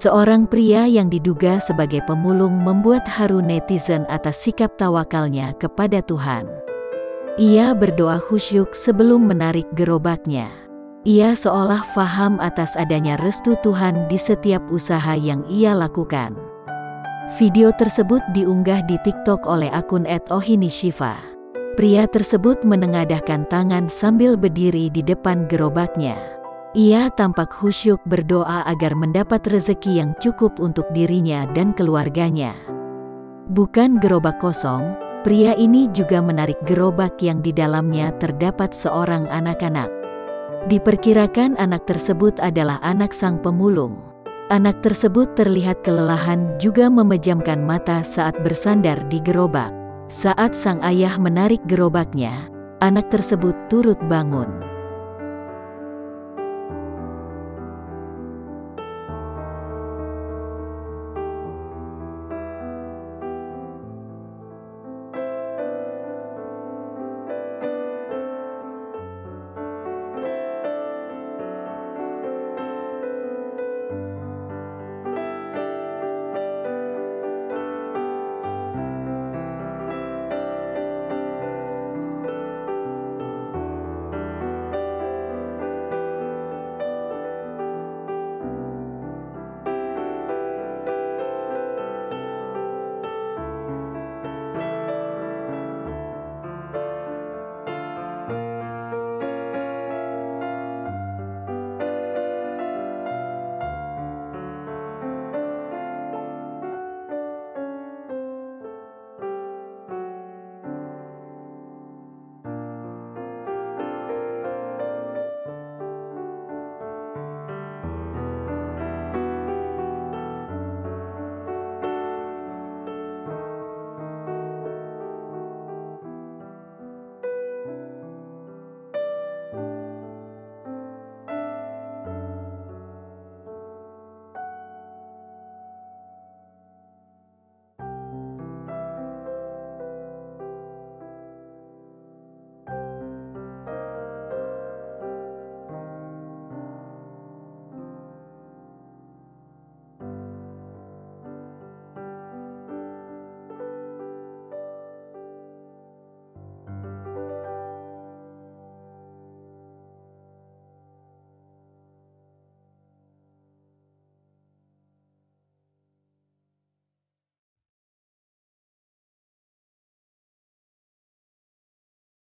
Seorang pria yang diduga sebagai pemulung membuat haru netizen atas sikap tawakalnya kepada Tuhan. Ia berdoa khusyuk sebelum menarik gerobaknya. Ia seolah faham atas adanya restu Tuhan di setiap usaha yang ia lakukan. Video tersebut diunggah di TikTok oleh akun @ohinishiva. Pria tersebut menengadahkan tangan sambil berdiri di depan gerobaknya. Ia tampak khusyuk berdoa agar mendapat rezeki yang cukup untuk dirinya dan keluarganya. Bukan gerobak kosong, pria ini juga menarik gerobak yang di dalamnya terdapat seorang anak-anak. Diperkirakan anak tersebut adalah anak sang pemulung. Anak tersebut terlihat kelelahan juga memejamkan mata saat bersandar di gerobak. Saat sang ayah menarik gerobaknya, anak tersebut turut bangun.